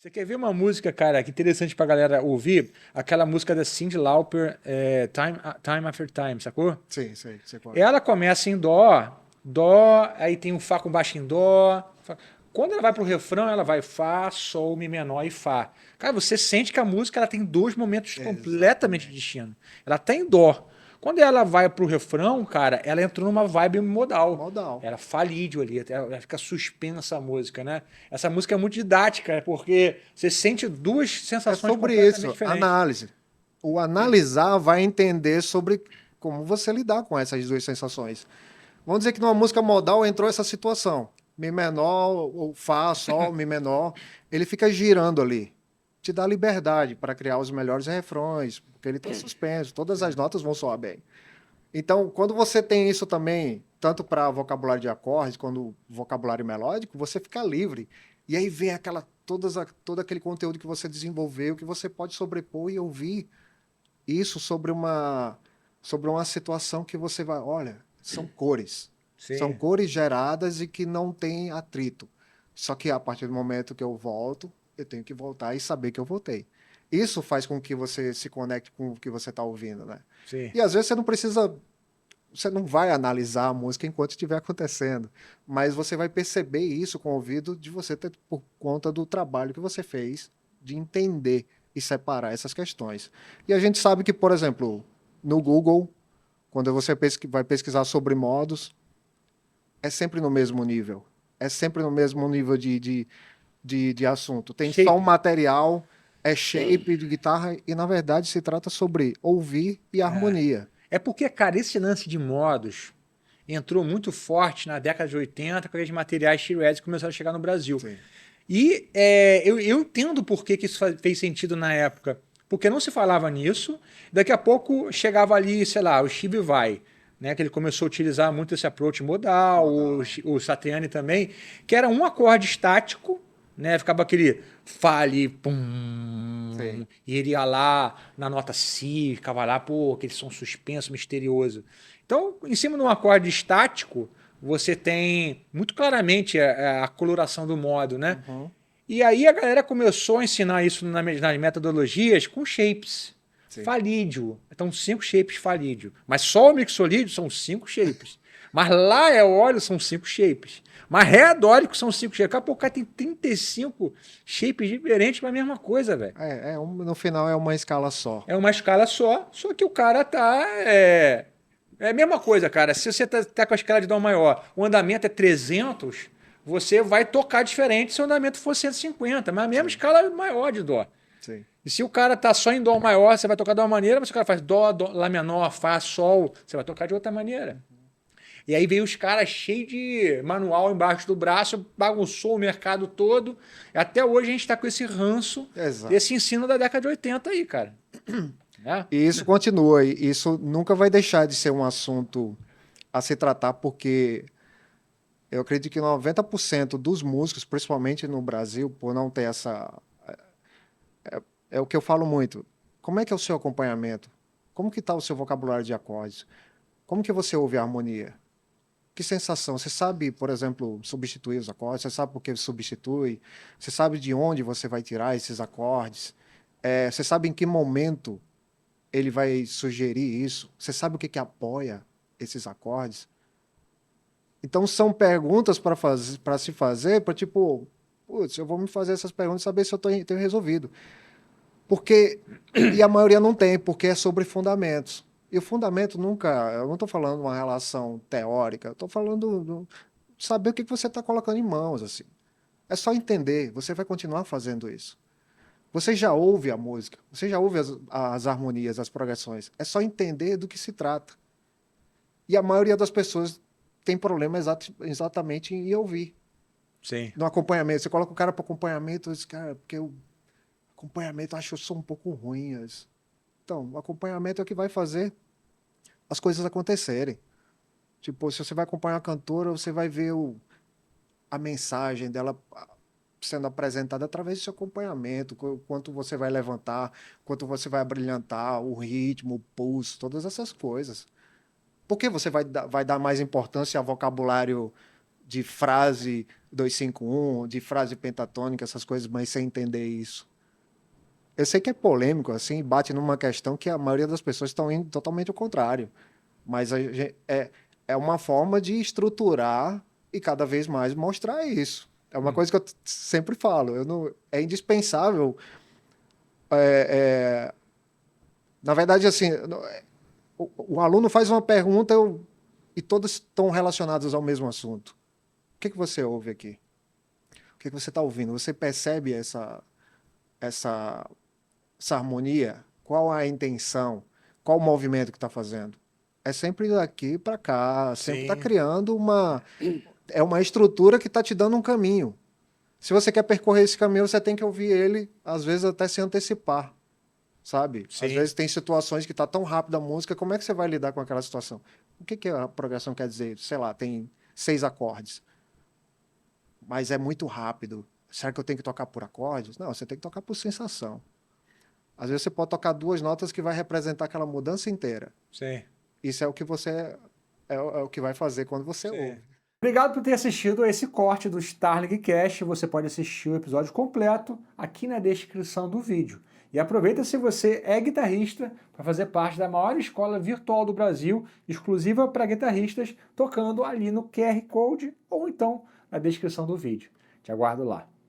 Você quer ver uma música, cara, que interessante pra galera ouvir? Aquela música da Cyndi Lauper, Time After Time, sacou? Sim, sei qual é. Ela começa em dó, dó, aí tem um fá com baixo em dó. Quando ela vai pro refrão, ela vai fá, sol, mi menor e fá. Cara, você sente que a música ela tem dois momentos completamente Exatamente. distintos. Ela tá em dó. Quando ela vai pro refrão, cara, ela entrou numa vibe modal. Modal. Era falídio ali, ela fica suspensa a música, né? Essa música é muito didática, porque você sente duas É sensações sobre completamente isso, diferentes. análise. O analisar vai entender sobre como você lidar com essas duas sensações. Vamos dizer que numa música modal entrou essa situação. Mi menor, ou Fá, Sol, Mi menor. Ele fica girando ali. Te dá liberdade para criar os melhores refrões, porque ele está suspenso, todas as Sim. notas vão soar bem. Então, quando você tem isso também, tanto para vocabulário de acordes quanto vocabulário melódico, você fica livre. E aí vem todo aquele conteúdo que você desenvolveu, que você pode sobrepor e ouvir isso sobre uma situação que você vai, olha, são cores. São Sim. cores geradas e que não tem atrito. Só que a partir do momento que eu volto, eu tenho que voltar e saber que eu voltei. Isso faz com que você se conecte com o que você está ouvindo, né? Sim. E às vezes você não vai analisar a música enquanto estiver acontecendo, mas você vai perceber isso com o ouvido de você ter, por conta do trabalho que você fez de entender e separar essas questões. E a gente sabe que, por exemplo, no Google, quando você vai pesquisar sobre modos, é sempre no mesmo nível. É sempre no mesmo nível de assunto. Tem só um Shape. material, é shape de guitarra, e na verdade se trata sobre ouvir e harmonia. É porque, cara, esse lance de modos entrou muito forte na década de 80, com aqueles materiais T-Reds que começaram a chegar no Brasil. Sim. E eu entendo por que, que isso fez sentido na época. Porque não se falava nisso, daqui a pouco chegava ali, sei lá, o Steve Vai, né, que ele começou a utilizar muito esse approach modal, Modal. o Satriani também, que era um acorde estático, né, ficava aquele Fá ali, Sim. pum, e ele ia lá na nota Si, ficava lá, pô, aquele som suspenso, misterioso. Então, em cima de um acorde estático, você tem muito claramente a coloração do modo, né? Uhum. E aí a galera começou a ensinar isso nas metodologias com shapes. Sim. Falídio. Então, 5 shapes falídio. Mas só o mixolídio são 5 shapes. Mas lá é óleo, são 5 shapes. Mas ré dórico são 5 shapes. Daqui a pouco o cara tem 35 shapes diferentes para a mesma coisa, velho. No final é uma escala só. É uma escala só que o cara tá. É a mesma coisa, cara. Se você tá com a escala de Dó maior, o andamento é 300, você vai tocar diferente se o andamento for 150, mas a mesma Sim, escala maior de Dó. sim. E se o cara tá só em Dó maior, você vai tocar de uma maneira, mas se o cara faz Dó, Lá menor, Fá, Sol, você vai tocar de outra maneira. E aí veio os caras cheios de manual embaixo do braço, bagunçou o mercado todo. E até hoje a gente tá com esse ranço Exato. desse ensino da década de 80 aí, cara. Né? E isso continua, e isso nunca vai deixar de ser um assunto a se tratar, porque eu acredito que 90% dos músicos, principalmente no Brasil, por não ter essa. É o que eu falo muito. Como é que é o seu acompanhamento? Como que está o seu vocabulário de acordes? Como que você ouve a harmonia? Que sensação? Você sabe, por exemplo, substituir os acordes? Você sabe por que substitui? Você sabe de onde você vai tirar esses acordes? Você sabe em que momento ele vai sugerir isso? Você sabe o que que apoia esses acordes? Então são perguntas para se fazer, para tipo, putz, eu vou me fazer essas perguntas e saber se eu tenho resolvido. Porque e a maioria não tem, porque é sobre fundamentos. E o fundamento nunca, eu não estou falando uma relação teórica, eu estou falando saber o que que você está colocando em mãos assim. É só entender, você vai continuar fazendo isso. Você já ouve a música, você já ouve as harmonias, as progressões. É só entender do que se trata. E a maioria das pessoas tem problema exatamente em ouvir. Sim. No acompanhamento, você coloca o cara para acompanhamento, diz, cara, porque o acompanhamento eu acho o som um pouco ruim. Então, o acompanhamento é o que vai fazer as coisas acontecerem. Tipo, se você vai acompanhar a cantora, você vai ver a mensagem dela sendo apresentada através do seu acompanhamento, quanto você vai levantar, quanto você vai abrilhantar, o ritmo, o pulso, todas essas coisas. Por que você vai dar mais importância ao vocabulário de frase 251, de frase pentatônica, essas coisas, mas sem entender isso. Eu sei que é polêmico, assim, bate numa questão que a maioria das pessoas estão indo totalmente ao contrário. Mas é uma forma de estruturar e cada vez mais mostrar isso. É uma coisa que eu sempre falo. É indispensável. Na verdade, assim, o aluno faz uma pergunta e todas estão relacionadas ao mesmo assunto. O que você ouve aqui? O que você está ouvindo? Você percebe essa harmonia? Qual a intenção? Qual o movimento que está fazendo? É sempre daqui para cá, sempre está criando é uma estrutura que está te dando um caminho. Se você quer percorrer esse caminho, você tem que ouvir ele, às vezes até se antecipar, sabe? Sim. Às vezes tem situações que está tão rápida a música, como é que você vai lidar com aquela situação? O que a progressão quer dizer? Sei lá, tem 6 acordes, mas é muito rápido. Será que eu tenho que tocar por acordes? Não, você tem que tocar por sensação. Às vezes você pode tocar 2 notas que vai representar aquela mudança inteira. Sim. Isso é o que é o que vai fazer quando você ouve. Obrigado por ter assistido a esse corte do Starling Cast. Você pode assistir o episódio completo aqui na descrição do vídeo. E aproveita, se você é guitarrista, para fazer parte da maior escola virtual do Brasil, exclusiva para guitarristas, tocando ali no QR Code ou então na descrição do vídeo. Te aguardo lá.